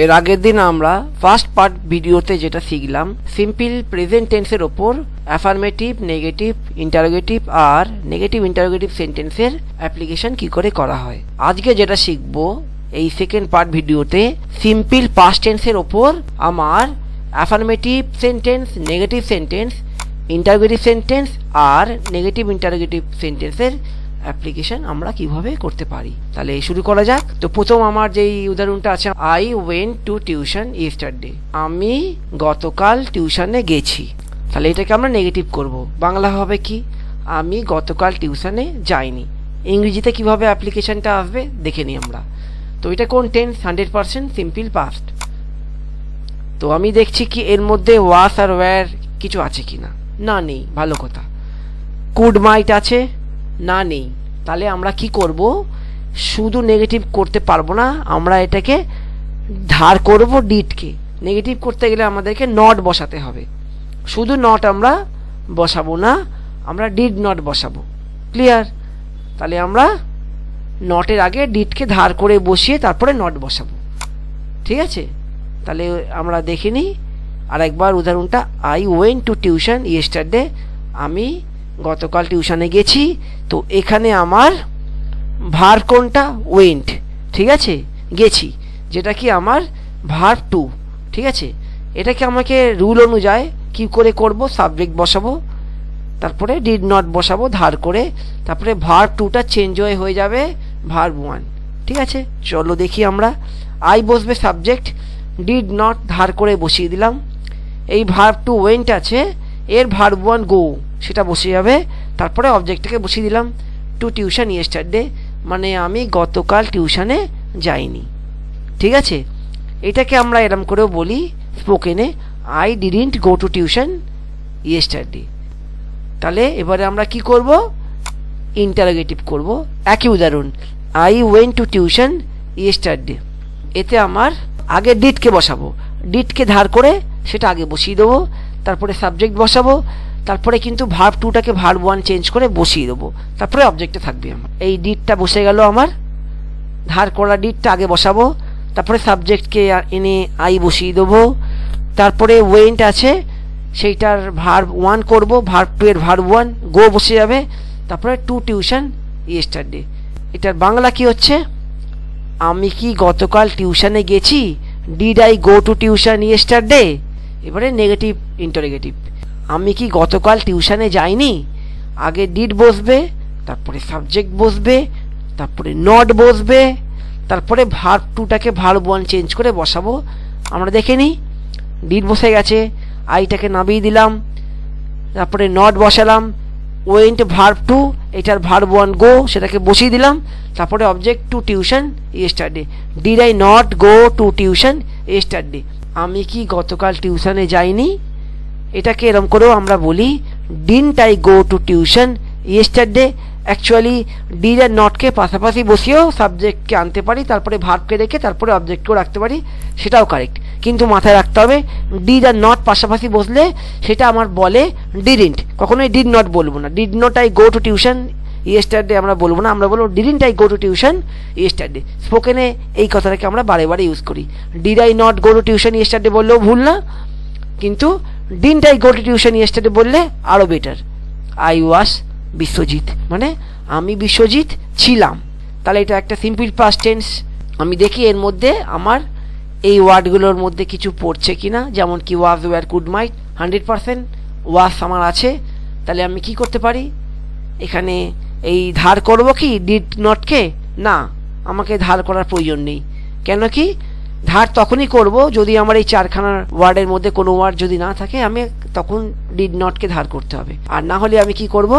এর আগের দিন আমরা ফার্স্ট পার্ট ভিডিওতে যেটা শিখলাম সিম্পল প্রেজেন্ট টেন্সের ওপর অ্যাফার্মেটিভ, নেগেটিভ, ইন্টারোগেটিভ আর নেগেটিভ ইন্টারোগেটিভ সেন্টেন্সের অ্যাপ্লিকেশন কি করে করা হয়। আজকে যেটা শিখবো এই সেকেন্ড পার্ট ভিডিওতে সিম্পল পাস্ট টেন্সের ওপর আমার affirmative sentence, negative sentence, interrogative sentence আর নেগেটিভ ইন্টারোগেটিভ সেন্টেন্সের অ্যাপ্লিকেশন আমরা কিভাবে করতে পারি। তাহলে শুরু করা যাক। তো প্রথম আমার যেই উদাহরণটা আছে, I went to tuition yesterday, আমি গতকাল টিউশনে গেছি। তাহলে এটাকে আমরা নেগেটিভ করব। বাংলা হবে কি, আমি গতকাল টিউশনে যাইনি। ইংরেজিতে কিভাবে অ্যাপ্লিকেশনটা আসবে দেখে নিই আমরা। তো এটা কোন টেন্স? 100% simple past. তো আমি দেখছি কি এর মধ্যে ওয়াস আর ওয়্যার কিছু আছে কিনা। না, নেই, ভালো কথা। কুড মাইট আছে? না, নেই। তাহলে আমরা কি করব, শুধু নেগেটিভ করতে পারবো না, আমরা এটাকে ধার করব ডিডকে। নেগেটিভ করতে গেলে আমাদেরকে নট বসাতে হবে। শুধু নট আমরা বসাবো না, আমরা ডিড নট বসাবো। ক্লিয়ার? তাহলে আমরা নটের আগে ডিডকে ধার করে বসিয়ে তারপরে নট বসাবো। ঠিক আছে? তাহলে আমরা দেখে নিই আর একবার উদাহরণটা। I went to tuition yesterday, আমি গতকাল টিউশনে গেছি। তো এখানে আমার ভার্ব কোনটা? ওয়েন্ট। ঠিক আছে, গেছি, যেটা কি আমার ভার্ব টু। ঠিক আছে, এটাকে আমাকে রুল অনুযায়ী কি করে করব, সাবজেক্ট বসাবো, তারপরে ডিড নট বসাবো ধার করে, তারপরে ভার্ব টুটা চেঞ্জ হয়ে যাবে ভার্ব ওয়ান। ঠিক আছে, চলো দেখি আমরা। আই বসবে সাবজেক্ট, ডিড নট ধার করে বসিয়ে দিলাম। এই ভার্ব টু ওয়েন্ট আছে, এর ভার্ব ওয়ান গো, সেটা বসে যাবে। তারপরে অবজেক্টটাকে বসিয়ে দিলাম টু টিউশন ইয়েস্টারডে, মানে আমি গতকাল টিউশনে যাইনি। ঠিক আছে, এটাকে আমরা এরম করেও বলি স্পোকেনে, I didn't go to tuition yesterday. তাহলে এবারে আমরা কি করব, ইন্টারোগেটিভ করব। একই উদাহরণ, I went to tuition yesterday. এতে আমার আগে ডিডকে বসাবো, ডিডকে ধার করে সেটা আগে বসিয়ে দেবো, তারপরে সাবজেক্ট বসাবো, তারপরে কিন্তু ভার্ব টুটাকে ভার্ব ওয়ান চেঞ্জ করে বসিয়ে দেবো, তারপরে অবজেক্টে থাকবে আমার। এই ডিডটা বসে গেল, আমার ধার করা ডিডটা আগে বসাবো, তারপরে সাবজেক্টকে এনে আই বসিয়ে দেবো, তারপরে ওয়েন্ট আছে সেইটার ভার্ব ওয়ান করব, ভার্ব টু এর ভার্ব ওয়ান গো বসে যাবে, তারপরে টু টিউশন ইয়েস্টারডে। এটার বাংলা কি হচ্ছে, আমি কি গতকাল টিউশনে গেছি, did I go to tuition yesterday. এবারে নেগেটিভ ইন্টারোগেটিভ, আমি কি গতকাল টিউশনে যাইনি, আগে ডিড বসবে, তারপরে সাবজেক্ট বসবে, তারপরে নট বসবে, তারপরে ভার্ব টুটাকে ভার্ব ওয়ান চেঞ্জ করে বসাবো। আমরা দেখে নিই, ডিড বসে গেছে, আইটাকে নামিয়ে দিলাম, তারপরে নট বসালাম, ওয়েন্ট ভার্ব টু, এটার ভার্ব ওয়ান গো, সেটাকে বসিয়ে দিলাম, তারপরে object to tuition yesterday. Did I not go to tuition yesterday, আমি কি গতকাল টিউশনে যাইনি। এটাকে এরম করেও আমরা বলি, didn't I go to tuition yesterday. Actually did আর নটকে পাশাপাশি বসিয়েও সাবজেক্টকে আনতে পারি, তারপরে ভার্বকে রেখে তারপরে অবজেক্টকেও রাখতে পারি, সেটাও কারেক্ট। কিন্তু মাথায় রাখতে হবে, ডিড আর নট পাশাপাশি বসলে সেটা আমার বলে ডিডন্ট, কখনোই ডিড নট বলবো না। Did not I go to tuition yesterday আমরা বলবো না, আমরা বলবো didn't I go to tuition yesterday. স্পোকেনে এই কথাটাকে আমরা বারে বারে ইউজ করি। Did I not go to tuition yesterday বললেও ভুল না, কিন্তু didn't I go to tuition yesterday বললে আরও বেটার। আই ওয়াজ বিশ্বজিৎ, মানে আমি বিশ্বজিৎ ছিলাম। তাহলে এটা একটা সিম্পল পাস্ট টেন্স। আমি দেখি এর মধ্যে আমার এই ওয়ার্ডগুলোর মধ্যে কিছু পড়ছে কিনা, যেমন কি ওয়াজ, ওয়্যার, কুড মাইট। 100% ওয়াজ আমার আছে। তাহলে আমি কি করতে পারি, এখানে এই ধার করব কি ডিড নটকে? না, আমাকে ধার করার প্রয়োজন নেই। কেন কি, ধার তখনই করব যদি আমার এই চারখানা ওয়ার্ডের মধ্যে কোনো ওয়ার্ড যদি না থাকে, আমি তখন ডিড নটকে ধার করতে হবে। আর না হলে আমি কি করব,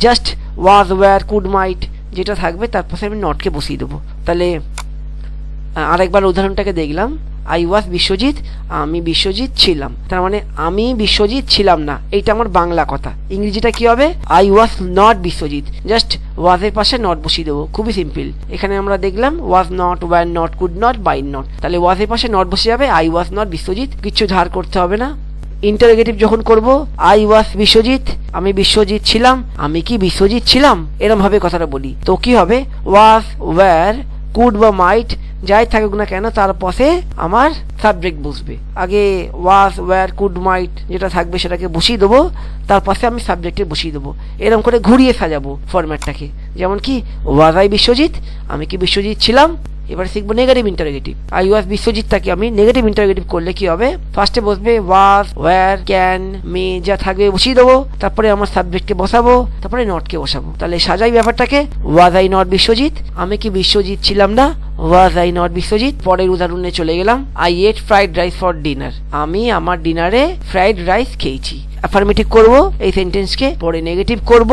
just was, were, could might যেটা থাকবে তার পাশে আমি নটকে বসিয়ে দেবো। তাহলে আরেকবার উদাহরণটাকে দেখলাম, আই ওয়াজ বিশ্বজিৎ, আমি বিশ্বজিৎ ছিলাম। তার মানে আমি বিশ্বজিৎ ছিলাম না, এইটা আমার বাংলা কথা। ইংরেজিটা কি হবে, I was not Biswajit, just ওয়াজের পাশে নট বসিয়ে দেবো, খুবই সিম্পল। এখানে আমরা দেখলাম was not, were not, could not, might not. তাহলে ওয়াজের পাশে নট বসে যাবে, আই ওয়াজ নট বিশ্বজিৎ, কিচ্ছু ধার করতে হবে না। ইন্টারোগেটিভ যখন করব, আই ওয়াজ বিশ্বজিৎ, আমি বিশ্বজিৎ ছিলাম, আমি কি বিশ্বজিৎ ছিলাম, এরম ভাবে কথাটা বলি। তো কি হবে, ওয়াজ, ওয়্যার, কুড বা মাইট যাই থাকুক না কেন তার পাশে আমার সাবজেক্ট বসবে। আগে ওয়াজ, ওয়্যার, কুড, মাইট যেটা থাকবে সেটাকে বসিয়ে দেবো, তার পাশে আমি সাবজেক্টে বসিয়ে দেবো। এরকম করে ঘুরিয়ে সাজাবো ফরম্যাটটাকে। যেমন কি ওয়াজ আই বিশ্বজিৎ, আমি কি বিশ্বজিৎ ছিলাম। এবার শিখবো negative interrogative. I was Biswajit তাকে আমি নেগেটিভ ইন্টারোগেটিভ করলে কি হবে, ফার্স্টে বসবে ওয়াজ, ওয়্যার, ক্যান, মে যা থাকবে বসিয়ে দেবো, তারপরে আমার সাবজেক্টকে বসাবো, তারপরে নটকে বসাবো। তাহলে সাজাই ব্যাপারটাকে। ওয়াজ আই নট বিশ্বজিৎ, আমি কি বিশ্বজিৎ ছিলাম না। Was I not Biswajit. পরের উদাহরণে চলে গেলাম। I ate fried rice for dinner, আমি আমার ডিনারে ফ্রাইড রাইস খেয়েছি। অ্যাফার্মেটিভ করবো এই সেন্টেন্সকে, পরে নেগেটিভ করব,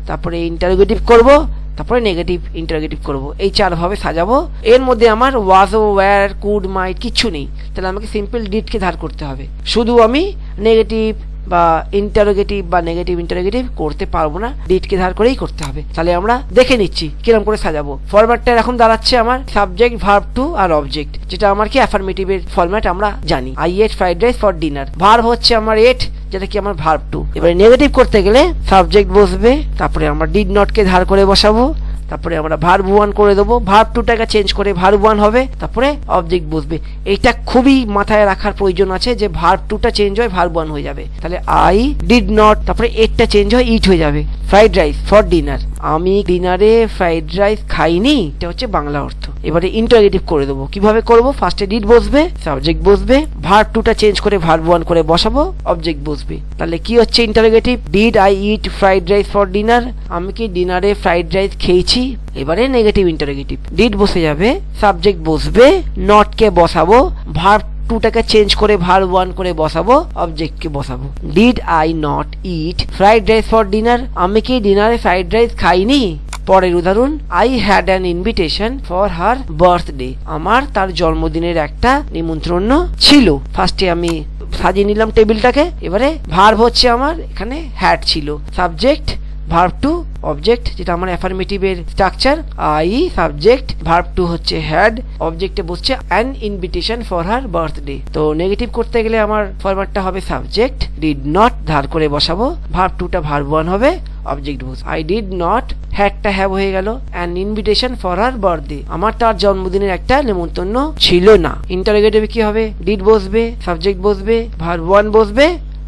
তারপরে ইন্টারোগেটিভ করব, তারপরে নেগেটিভ ইন্টারোগেটিভ করব। এই 4 ভাবে সাজাবো। এর মধ্যে আমার ওয়াজ, ওয়্যার, কুড, মাইট কিচ্ছু নেই। তাহলে আমাকে সিম্পল ডিডকে ধার করতে হবে। শুধু আমি নেগেটিভ বা ইন্টারোগেটিভ বা নেগেটিভ ইন্টারোগেটিভ করতে পারবো না, ডিডকে ধার করেই করতে হবে। তাহলে আমরা দেখে নিচ্ছি কিরকম করে সাজাবো। ফরম্যাটটা এখন দাঁড়াচ্ছে আমার সাবজেক্ট, ভার্ব টু আর অবজেক্ট, যেটা আমার কি অ্যাফার্মেটিভের ফরম্যাট আমরা জানি। I ate fried rice for dinner, verb হচ্ছে আমার এট, যেটা কি আমার ভার্ব টু। এবারে নেগেটিভ করতে গেলে সাবজেক্ট বসবে, তারপরে আমরা ডিড নটকে ধার করে বসাবো, তারপরে আমরা ভার্ব ওয়ান করে দেবো, ভার্ব টুটাকে চেঞ্জ করে ভার্ব ওয়ান হবে, তারপরে অবজেক্ট বসবে। এইটা খুবই মাথায় রাখার প্রয়োজন আছে যে ভার্ব টুটা চেঞ্জ হয় ভার্ব ওয়ান হয়ে যাবে। তাহলে আই ডিড নট, তারপরে এটটা চেঞ্জ হয় ইট হয়ে যাবে। ফ্রাইড রাইস ফর ডিনার, আমি ডিনারে ফ্রাইড রাইস খাইনি, এটা হচ্ছে বাংলা অর্থ। এবারে ইন্টারোগেটিভ করে দেবো। কিভাবে করব, ফার্স্টে ডিড বসবে, সাবজেক্ট বসবে, ভার্ব টুটা চেঞ্জ করে ভার্ব ওয়ান করে বসাবো, অবজেক্ট বসবে। তাহলে কি হচ্ছে interrogative, did I eat fried rice for dinner, আমি কি ডিনারে ফ্রাইড রাইস খেয়েছি। এবারে নেগেটিভ ইন্টারোগেটিভ, ডিড বসে যাবে, সাবজেক্ট বসবে, নটকে বসাবো, ভার্ব টুটাকে চেঞ্জ করে ভার্ব ওয়ান করে বসাবো, অবজেক্টকে বসাবো। Did I not it fried rice for dinner, আমি কি ডিনারে ফ্রাইড রাইস খাইনি। পরের উদাহরণ, I had an invitation for her birthday, আমার তার জন্মদিনের একটা নিমন্ত্রণ ছিল। ফার্স্টে আমি সাজিয়ে নিলাম টেবিলটাকে। এবারে ভার্ব হচ্ছে আমার এখানে হ্যাড ছিল, সাবজেক্ট, ভার্ব টু, অবজেক্ট, যেটা আমার অ্যাফার্মেটিভের structure. I subject, verb two হচ্ছে হ্যাড, অবজেক্টে বসছে an invitation for her birthday. তো নেগেটিভ করতে গেলে আমার ফরম্যাটটা হবে সাবজেক্ট, ডিড নট ধার করে বসাবো, ভার্ব টুটা ভার্ব ওয়ান হবে, অবজেক্ট বস। আই ডিড নট, হ্যাডটা হ্যাভ হয়ে গেল, an invitation for her birthday, আমার তার জন্মদিনের একটা নিমন্ত্রণ ছিল না। ইন্টারোগেটিভে কি হবে, ডিড বসবে, সাবজেক্ট বসবে, ভার্ব ওয়ান বসবে,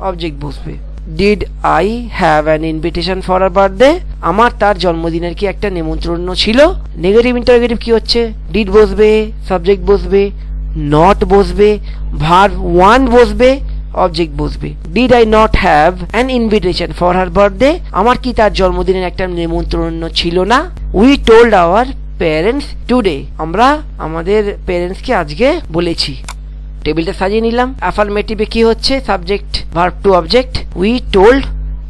অবজেক্ট বসবে। Did I have an invitation for a birthday, আমার তার জন্মদিনের কি একটা নিমন্ত্রণ ছিল। নেগেটিভ ইন্টারোগেটিভ কি হচ্ছে, ডিড বসবে, সাবজেক্ট বসবে, নট বসবে, ভার্ব ওয়ান বসবে, অবজেক্ট বসবে। Did I not have an invitation for her birthday, আমার কি তার জন্মদিনের একটা নিমন্ত্রণ ছিল না। We told our parents today, আমরা আমাদের প্যারেন্টসকে আজকে বলেছি। টেবিলটা সাজিয়ে নিলাম। অ্যাফার্মেটিভে কি হচ্ছে, subject, verb two, object. We told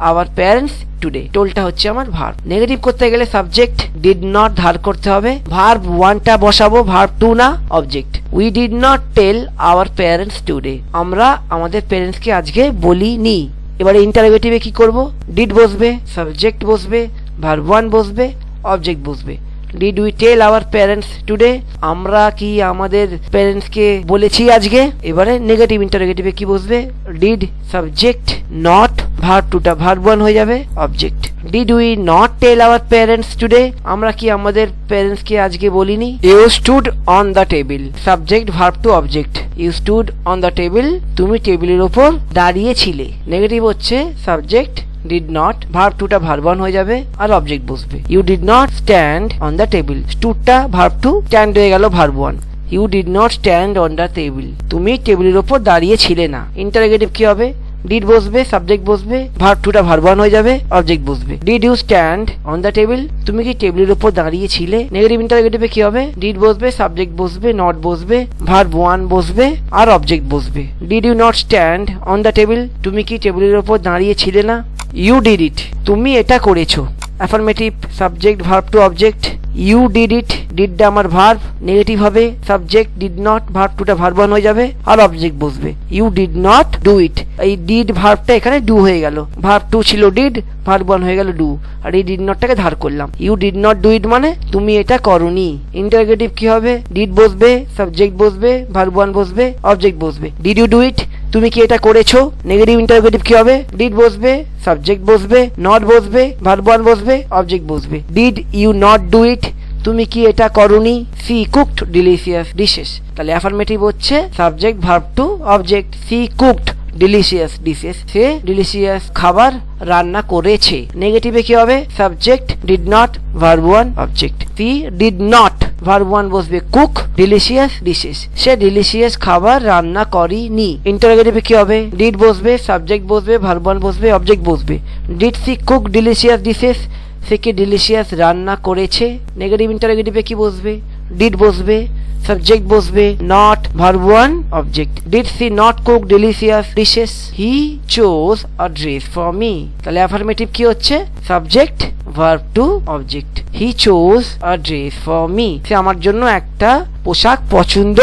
our parents today, টোল্ডটা হচ্ছে আমার ভার্ব। নেগেটিভ করতে গেলে সাবজেক্ট, ডিড নট ধার করতে হবে, ভার্ব ওয়ানটা বসাবো, ভার্ব টু না, object. We did not tell our parents today, আমরা আমাদের প্যারেন্টসকে আজকে বলিনি। এবারে ইন্টারোগেটিভে কি করব, ডিড বসবে, সাবজেক্ট বসবে, ভার্ব ওয়ান বসবে, অবজেক্ট বসবে। Did we tell our parents today, আমরা কি আমাদের প্যারেন্টসকে বলেছি আজকে। এবারে নেগেটিভ ইন্টারোগেটিভে কি বসবে, ডিড, সাবজেক্ট, নট, ভার্ব টুটা ভার্ব ওয়ান হয়ে যাবে, object. Did we not tell our parents today, আমরা কি আমাদের প্যারেন্টসকে আজকে বলিনি। You stood on the table, subject, verb two, object. You stood on the table, তুমি টেবিলের ওপর দাঁড়িয়েছিলে। নেগেটিভ হচ্ছে সাবজেক্ট, ডিড নট, ভার্ব টুটা ভার্ব ওয়ান হয়ে যাবে, আর অবজেক্ট বসবে। You did not stand on the table, স্টুডটা ভার্ব টু, স্ট্যান্ড হয়ে গেল verb one. You did not stand on the table, তুমি টেবিলের ওপর দাঁড়িয়ে ছিলে না। ইন্টারোগেটিভ কি হবে, ডিড বসবে, সাবজেক্ট বসবে, ভার্ব টুটা ভার্ব ওয়ান হয়ে যাবে, অবজেক্ট বসবে। Did you stand on the table, তুমি কি টেবিলের উপর দাঁড়িয়ে ছিলে। নেগেটিভ ইন্টারোগেটিভে কি হবে, ডিড বসবে, সাবজেক্ট বসবে, নট বসবে, ভার্ব ওয়ান বসবে, আর অবজেক্ট বসবে। Did you not stand on the table, তুমি কি টেবিলের উপর দাঁড়িয়ে ছিলে না। ইউ ডিড ইট, তুমি এটা করেছো। Affirmative, subject, verb two, object. You did it, ডিডটা আমার ভার্ব, নেগেটিভ হবে সাবজেক্ট, ডিড নট, ভার্ব টুটা ভার্ব ওয়ান হয়ে যাবে, আর অবজেক্ট বসবে। You did not do it, এই ডিড ভার্বটা এখানে ডু হয়ে গেল, ভার্ব টু ছিল ডিড, ভার্ব ওয়ান হয়ে গেল ডু, আর এই ডিড নটটাকে ধার করলাম। You did not do it মানে তুমি এটা করনি। ইন্টারোগেটিভ কি হবে, ডিড বসবে, সাবজেক্ট বসবে, ভার্ব ওয়ান বসবে, অবজেক্ট বসবে। ডিড ইউ ডু ইট, তুমি কি এটা করেছো। নেগেটিভ ইন্টারোগেটিভ কি হবে, ডিড বসবে, সাবজেক্ট বসবে, নট বসবে, ভার্ব ওয়ান বসবে, অবজেক্ট বসবে। Did you not do it, তুমি কি এটা করনি? She cooked delicious dishes. তাহলে অ্যাফার্মেটিভ হচ্ছে subject verb two object. She cooked delicious dishes, সে ডিলিশিয়াস খাবার রান্না করেছে। নেগেটিভে কি হবে? Subject did not verb one object. She did not verb one বসবে কুক ডিলিশিয়াস ডিশেস, সে ডিলিশিয়াস খাবার রান্না করেনি। ইন্টারোগেটিভে কি হবে? ডিড বসবে, সাবজেক্ট বসবে, ভার্ব ওয়ান বসবে, অবজেক্ট বসবে। Did she cook delicious dishes, সে কি ডিলিশিয়াস রান্না করেছে। নেগেটিভ ইন্টারোগেটিভে কি বসবে? ডিড বসবে, সাবজেক্ট বসবে, not verb one object. Did she not cook delicious dishes, he chose a dress for me. তাহলে অ্যাফার্মেটিভ কি হচ্ছে? Subject verb two object. He chose a dress for me, সে আমার জন্য একটা পোশাক পছন্দ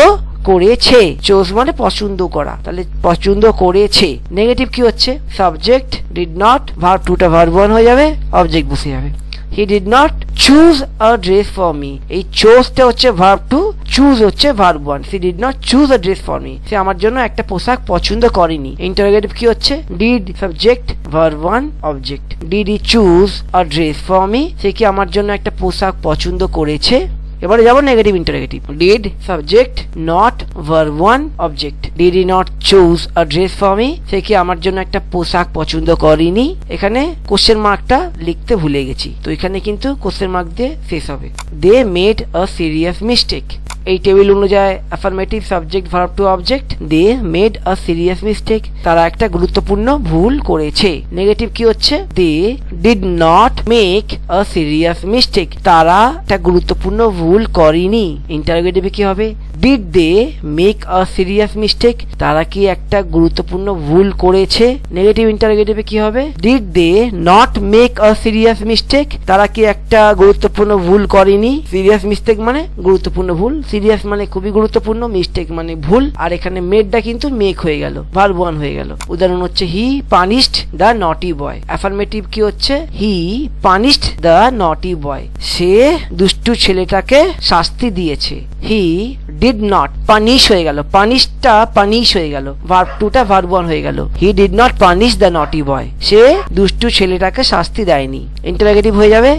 করেছে। চোজ মানে পছন্দ করা, তাহলে পছন্দ করেছে। নেগেটিভ কি হচ্ছে? সাবজেক্ট ডিড নট, ভার্ব টুটা ভার্ব ওয়ান হয়ে যাবে, অবজেক্ট বসে যাবে। He did not choose a dress for me, এই চোজটা হচ্ছে ভার্ব টু, চুজ হচ্ছে verb one. She did not choose a dress for me, সে আমার জন্য একটা পোশাক পছন্দ করেনি। ইন্টারোগেটিভ কি হচ্ছে? Did subject verb one object. Did he choose a dress for me, সে কি আমার জন্য একটা পোশাক পছন্দ করেছে। এবারে যাবো negative interrogative. Did subject not verb one object. Did he not choose a dress for me, সে কি আমার জন্য একটা পোশাক পছন্দ করেনি। এখানে কোশ্চেন মার্কটা লিখতে ভুলে গেছি, তো এখানে কিন্তু কোশ্চেন মার্ক দিয়ে শেষ হবে। They made a serious mistake, এই টেবিল অনুযায়ী affirmative subject verb two object. They made a serious mistake, তারা একটা গুরুত্বপূর্ণ ভুল করেছে। নেগেটিভ কি হচ্ছে? They did not make a serious mistake, তারা একটা গুরুত্বপূর্ণ ভুল করেনি। ইন্টারোগেটিভে কি হবে? Did they make a serious mistake, তারা কি একটা গুরুত্বপূর্ণ ভুল করেছে। নেগেটিভ ইন্টারোগেটিভে কি হবে? Did they not make a serious mistake, তারা কি একটা গুরুত্বপূর্ণ ভুল করেনি। সিরিয়াস মিস্টেক মানে গুরুত্বপূর্ণ ভুল, সিরিয়াস মানে খুবই গুরুত্বপূর্ণ, মিস্টেক মানে ভুল। আর এখানে মেডটা কিন্তু মেক হয়ে গেল, ভার্ব ওয়ান হয়ে গেল। উদাহরণ হচ্ছে হি punished the naughty boy. Affirmative কি হচ্ছে? হি পানিশড দ্য নটি বয়, সে দুষ্টু ছেলেটাকে শাস্তি দিয়েছে। হি ডিড নট, পানিশ হয়ে গেল, পানিশটা পানিশ হয়ে গেল, ভার্ব টুটা ভার্ব ওয়ান হয়ে গেল। He did not punish the naughty boy, সে দুষ্টু ছেলেটাকে শাস্তি দেয়নি। ইন্টারোগেটিভ হয়ে যাবে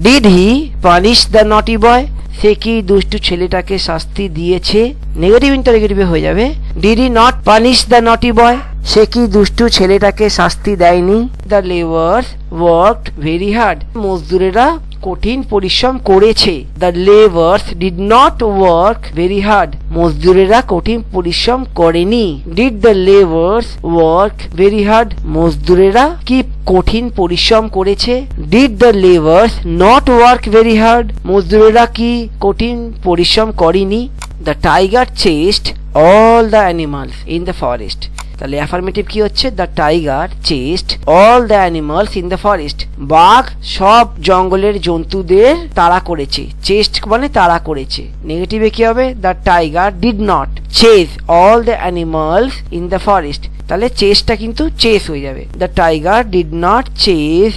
did he punish the naughty boy, সে কি দুষ্টু ছেলেটাকে শাস্তি দিয়েছে। নেগেটিভ ইন্টারোগেটিভে হয়ে যাবে did he not punish the naughty boy, সে কি দুষ্টু ছেলেটাকে শাস্তি দেয়নি। The labours worked very hard, মজদুরেরা কঠিন পরিশ্রম করেছে। The labours did not work very hard, মজদুরেরা কঠিন পরিশ্রম করেনি। Did the labours work very hard, মজদুরেরা কি কঠিন পরিশ্রম করেছে। Did the labours not work very hard, মজদুরেরা কি কঠিন পরিশ্রম করেনি। The tiger chased all the animals in the forest, তাহলে অ্যাফার্মেটিভ কি হচ্ছে? The tiger chased all the animals in the forest, বাঘ সব জঙ্গলের জন্তুদের তাড়া করেছে। চেস্ট মানে তাড়া করেছে। নেগেটিভে কি হবে? The tiger did not chase all the animals in the forest, তাহলে চেসটা কিন্তু চেস হয়ে যাবে। The tiger did not chase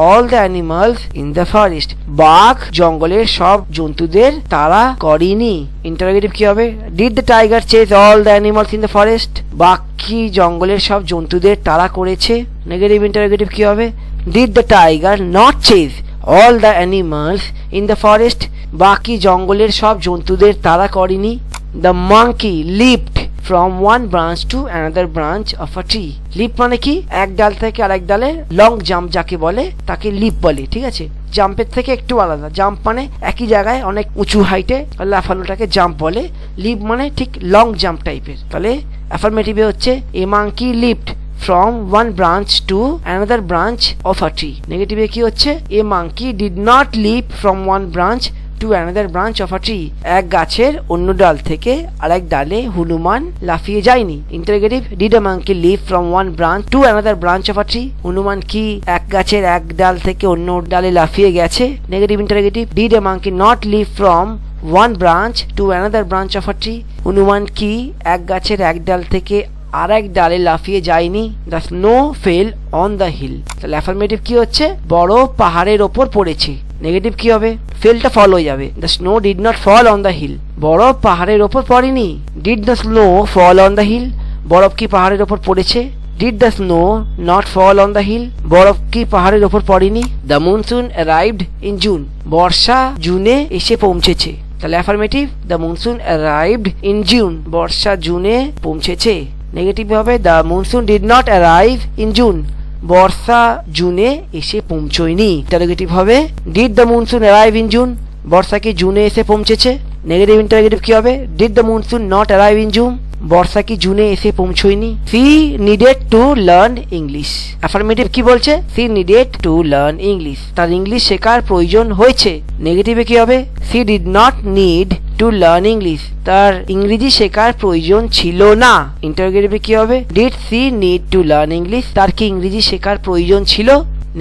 all the animals in the forest, বাঘ জঙ্গলের সব জন্তুদের তাড়া করেনি। ইন্টারোগেটিভ কি হবে? Did the tiger chase all the animals in the forest, বাঘ কি জঙ্গলের সব জন্তুদের তাড়া করেছে। নেগেটিভ ইন্টারোগেটিভ কি হবে? Did the tiger not chase all the animals in the forest, বাঘ কি জঙ্গলের সব জন্তুদের তাড়া করেনি। The monkey leaped from one branch to another branch of a tree, leap মানে কি? এক ডাল থেকে আরেক ডালে লং জাম্প যাকে বলে তাকে লিপ বলে, ঠিক আছে? জাম্পের থেকে একটু আলাদা, জাম্প মানে একই জায়গায় অনেক উঁচু হাইটে লাফানোটাকে জাম্প বলে, লিপ মানে ঠিক লং জাম্প টাইপের। তাহলে অ্যাফার্মেটিভে হচ্ছে a monkey leaped from one branch to another branch of a tree। নেগেটিভে কি হচ্ছে? A monkey did not leap from one branch to another branch of a tree, এক গাছের অন্য ডাল থেকে আরেক ডালে হনুমান লাফিয়ে যায়নি। Interrogative did a monkey leap from one branch to another branch of a tree, হনুমান কি এক গাছের এক ডাল থেকে অন্য ডালে লাফিয়ে গেছে। Negative interrogative did a monkey not leap from one branch to another branch of a tree, হনুমান কি এক গাছের এক ডাল থেকে আর এক ডালে লাফিয়ে যায়নি। The snow fell on the hill, তাহলে অ্যাফার্মেটিভ কি হচ্ছে? বড় পাহাড়ের ওপর পড়েছে। নেগেটিভ কি হবে? ফেলটা ফল হয়ে যাবে। The snow did not fall on the hill, বরফ পাহাড়ের ওপর পড়েনি। Did the snow fall on the hill, বরফ কি পাহাড়ের ওপর পড়েছে। Did the snow not fall on the hill, বরফ কি পাহাড়ের ওপর পড়েনি? The monsoon arrived in June, বর্ষা জুনে এসে পৌঁছেছে। তাহলে affirmative, the monsoon arrived in June, বর্ষা জুনে পৌঁছেছে। নেগেটিভ হবে the monsoon did not arrive in June, বর্ষা জুনে এসে পৌঁছয়নি। ইন্টারোগেটিভ হবে did the monsoon arrive in June, বর্ষা কি জুনে এসে পৌঁছেছে। নেগেটিভ ইন্টারোগেটিভ কি হবে? Did the monsoon not arrive in June, বর্ষা কি জুনে এসে পৌঁছয়নি। She needed to learn English, affirmative কি বলছে? She needed to learn English, তার ইংলিশ শেখার প্রয়োজন হয়েছে। নেগেটিভে কি হবে? She did not need to learn English, তার ইংরেজি শেখার প্রয়োজন ছিল না। ইন্টারোগেটিভে কি হবে? Did C need to learn English, তার কি ইংরেজি শেখার প্রয়োজন ছিল?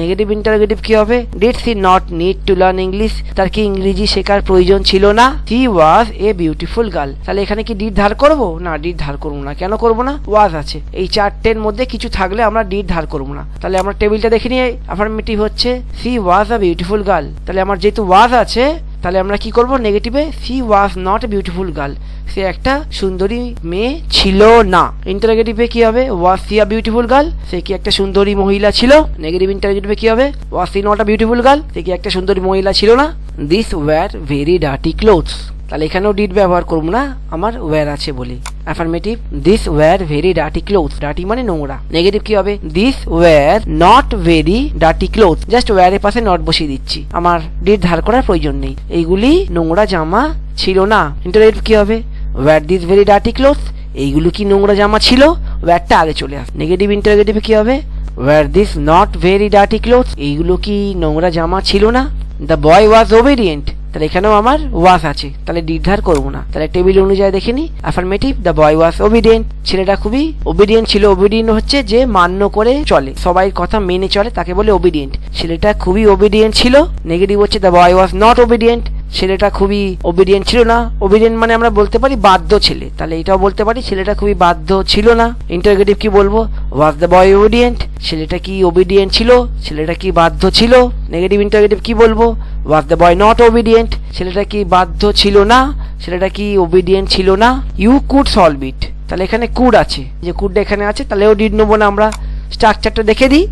নেগেটিভ ইন্টারোগেটিভ কি হবে? Did she not need to learn English, তার কি ইংরেজি শেখার প্রয়োজন ছিল না। She was a beautiful girl, তাহলে এখানে কি ডিড ধার করবো? না, ডিড ধার করবো না। কেন করবো না? ওয়াজ আছে। এই চারটের মধ্যে কিছু থাকলে আমরা ডিড ধার করবো না। তাহলে আমরা টেবিলটা দেখে নিয়ে অ্যাফার্মেটিভ হচ্ছে she was a beautiful girl. তাহলে আমার যেহেতু ওয়াজ আছে, তাহলে আমরা কি করব? Negative she was not a beautiful girl, সে একটা সুন্দরী মেয়ে ছিল না। ইন্টারোগেটিভে কি হবে? Was she a beautiful girl, সে কি একটা সুন্দরী মহিলা ছিল। নেগেটিভ ইন্টারোগেটিভে কি হবে? Was she not a beautiful girl, সে কি একটা সুন্দরী মহিলা ছিল না। This were very dirty clothes, তাহলে এখানেও ডিড ব্যবহার করবো না, আমার ওয়্যার আছে বলে। Affirmative, this were very dirty clothes, dirty মানে নোংরা। নেগেটিভ কি হবে? This were not very dirty clothes, just ওয়্যারের পাশে নট বসিয়ে দিচ্ছি, আমার ডিড ধার করার প্রয়োজন নেই। এইগুলি নোংরা জামা ছিল না। ইন্টারোগেটিভ কি হবে? Were this very dirty clothes, এইগুলো কি নোংরা জামা ছিল? ওয়্যারটা আগে চলে আসে। নেগেটিভ ইন্টারোগেটিভ কি হবে? Were this not very dirty clothes, এইগুলো কি নোংরা জামা ছিল না। দ্য বয় ওয়াজ ওবিডিয়েন্ট, তাহলে এখানেও আমার ওয়াজ আছে, তাহলে ডিড ধার করবো না। তাহলে টেবিল অনুযায়ী দেখে নি। Affirmative, the boy was obedient, ছেলেটা খুবই ওবিডিয়েন্ট ছিল। ওবিডিয়েন্ট হচ্ছে যে মান্য করে চলে, সবাই কথা মেনে চলে, তাকে বলে ওবিডিয়েন্ট। ছেলেটা খুবই ওবিডিয়েন্ট ছিল। নেগেটিভ হচ্ছে the boy was not obedient, ছেলেটা খুবই ওবিডিয়েন্ট ছিল না। ওবিডিয়েন্ট মানে আমরা বলতে পারি বাধ্য ছেলে, তাহলে এটাও বলতে পারি ছেলেটা খুবই বাধ্য ছিল না। ইন্টারোগেটিভ কি বলবো? ওয়াজ দ্য বয় ওবিডিয়েন্ট, ছেলেটা কি ওবিডিয়েন্ট ছিল, ছেলেটা কি বাধ্য ছিল। নেগেটিভ ইন্টারোগেটিভ কি বলবো? Was the boy not obedient, ছেলেটা কি বাধ্য ছিল না, ছেলেটা কি ওবিডিয়েন্ট ছিল না। ইউ কুড সলভ ইট, তাহলে এখানে কুড আছে, যে কুডটা এখানে আছে, তাহলেও ডিড নেবো না। আমরা স্ট্রাকচারটা দেখে দিই।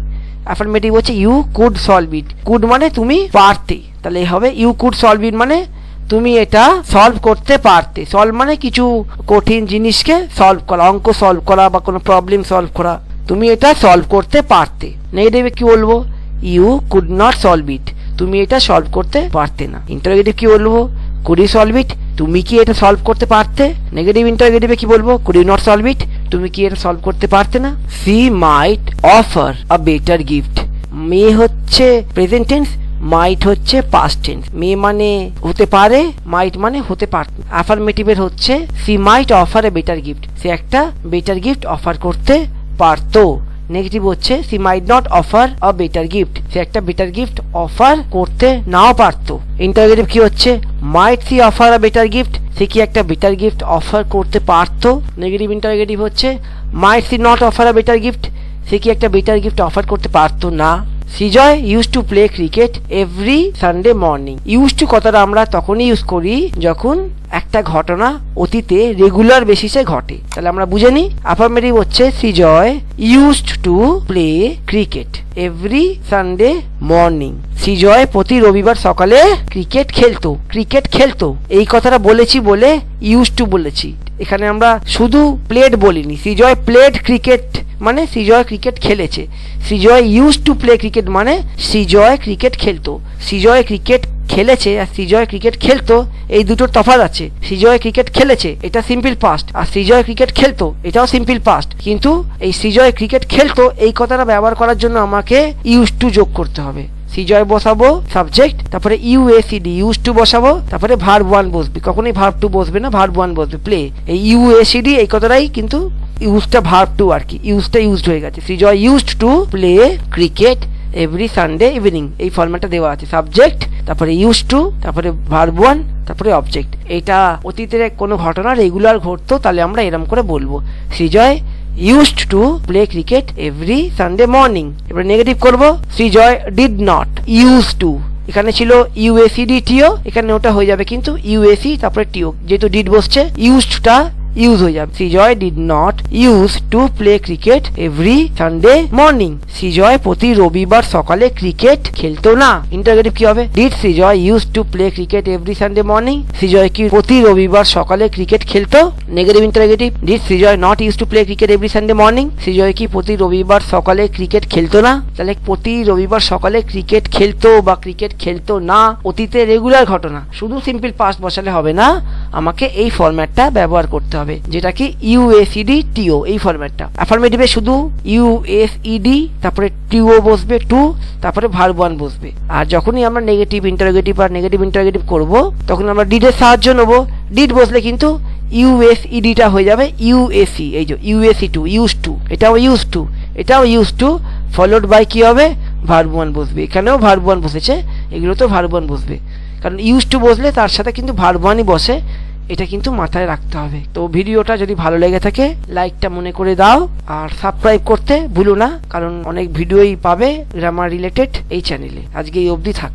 অ্যাফার্মেটিভ হচ্ছে you could solve it, could মানে তুমি পারতে, তাহলে হবে ইউ কুড সলভ ইট মানে তুমি এটা সলভ করতে পারতে। সলভ মানে কিছু কঠিন জিনিসকে সলভ করা, অঙ্ক সলভ করা বা কোনো প্রবলেম সলভ করা, তুমি এটা সলভ করতে পারতে। নেগেটিভে কি বলবো? You could not solve it, তুমি এটা সলভ করতে পারতে না। ইন্টারোগেটিভ কি বলবো? কুড ইউ সলভ ইট, তুমি কি এটা সলভ করতে পারতে। নেগেটিভ ইন্টারোগেটিভে কি বলবো? Could you not solve it, তুমি কি এটা সলভ করতে পারতে না। She might offer a better gift, may হচ্ছে প্রেজেন্ট টেন্স, মাইট হচ্ছে পাস্ট টেন্স। মে মানে হতে পারে, মাইট মানে হতে পারত। অ্যাফার্মেটিভের হচ্ছে she might offer a better gift, সে একটা বেটার গিফট অফার করতে পারতো। নেগেটিভ হচ্ছে she might not offer a better gift, সে একটা বেটার গিফট অফার করতে নাও পারতো। ইন্টারোগেটিভ কি হচ্ছে? Might she offer a better gift, সে কি একটা বেটার গিফট অফার করতে পারতো। নেগেটিভ ইন্টারোগেটিভ হচ্ছে might she not offer a better gift, সে কি একটা বেটার গিফট অফার করতে পারতো না। সিজয় use to play cricket every Sunday morning, use to কথাটা আমরা তখনই ইউজ করি যখন একটা ঘটনা অতীতে রেগুলার বেসিসে ঘটে, তাহলে আমরা বুঝে নিই। অ্যাফার্মেটিভ হচ্ছে সিজয় used to play cricket every Sunday morning, সিজয় প্রতি রবিবার সকালে ক্রিকেট খেলতো। এই কথাটা বলেছি বলে ইউজ টু বলেছি, এখানে আমরা শুধু প্লেড বলিনি। সিজয় প্লেড ক্রিকেট মানে সিজয় ক্রিকেট খেলেছে, সিজয় ইউজ টু প্লে ক্রিকেট মানে সিজয় ক্রিকেট খেলতো। সিজয় ক্রিকেট খেলেছে আর সিজয় ক্রিকেট খেলতো, এই দুটোর তফাৎ আছে। সিজয় ক্রিকেট খেলেছে এটা সিম্পল পাস্ট, আর সিজয় ক্রিকেট খেলতো এটাও সিম্পল পাস্ট, কিন্তু এই সিজয় ক্রিকেট খেলতো এই কথাটা ব্যবহার করার জন্য আমাকে ইউজ টু যোগ করতে হবে। সিজয় বসাবো সাবজেক্ট, তারপরে ইউএসিডি ইউজ টু বসাবো, তারপরে ভার্ব ওয়ান বসবে, কখনোই ভার্ব টু বসবে না, ভার্ব ওয়ান বসবে প্লে। এই ইউএসিডি এই কথাটাই কিন্তু ইউজটা ভার্ব টু আর কি, ইউজটা ইউজড হয়ে গেছে। সিজয় used to play cricket every Sunday evening, এই ফরম্যাটটা দেওয়া আছে। সাবজেক্ট, তারপরে ইউজ টু, তারপরে ভার্ব ওয়ান, তারপরে অবজেক্ট। এটা অতীতের কোনো ঘটনা রেগুলার ঘটতো, তাহলে আমরা এরকম করে বলবো সিজয় used to play cricket every Sunday morning. এবার নেগেটিভ করবো, সিজয় ডিড নট ইউজ টু, এখানে ছিল ইউএসিডি টিও, এখানে ওটা হয়ে যাবে কিন্তু ইউএসি তারপরে টিও, যেহেতু ডিড বসছে ইউজডটা ইউজ হয়ে যাবে। Srijoy did not use to play cricket every Sunday morning. Srijoy প্রতি রবিবার সকালে ক্রিকেট খেলতো না। ইন্টারোগেটিভ কি হবে? Did Srijoy use to play cricket every Sunday morning. Srijoy কি প্রতি রবিবার সকালে ক্রিকেট খেলতো? Negative interrogative. Did Srijoy not use to play cricket every Sunday morning. Srijoy কি প্রতি রবিবার সকালে ক্রিকেট খেলতো না? তাহলে প্রতি রবিবার সকালে ক্রিকেট খেলতো বা ক্রিকেট খেলতো না অতীতে রেগুলার ঘটনা। শুধু সিম্পল পাস্ট বসালে হবে না, আমাকে এই ফরম্যাটটা ব্যবহার করতে হবে, যেটা কি ইউএসইডি টিও, এই ফরম্যাটটা। অ্যাফার্মেটিভে শুধু ইউএসইডি তারপরে টিও বসবে, টু, তারপরে ভার্ব ওয়ান বসবে। আর যখনই আমরা নেগেটিভ ইন্টারোগেটিভ আর নেগেটিভ ইন্টারোগেটিভ করব তখন আমরা ডিডের সাহায্য নেবো। ডিড বসলে কিন্তু ইউএসইডিটা হয়ে যাবে ইউএসি। এই যে ইউএসি টু, ইউজ টু, এটাও ইউজ টু, এটাও ইউজ টু, ফলোড বাই কি হবে? ভার্ব ওয়ান বসবে। এখানেও ভার্ব ওয়ান বসেছে, এগুলোতেও ভার্ব ওয়ান বসবে, কারণ ইউজ টু বসলে তার সাথে কিন্তু ভার্ব ওয়ানই বসে, এটা কিন্তু মাথায় রাখতে হবে। তো ভিডিওটা যদি ভালো লেগে থাকে লাইকটা মনে করে দাও, আর সাবস্ক্রাইব করতে ভুলো না, কারণ অনেক ভিডিওই পাবে গ্রামার রিলেটেড এই চ্যানেলে। আজকে এই অবধি থাক।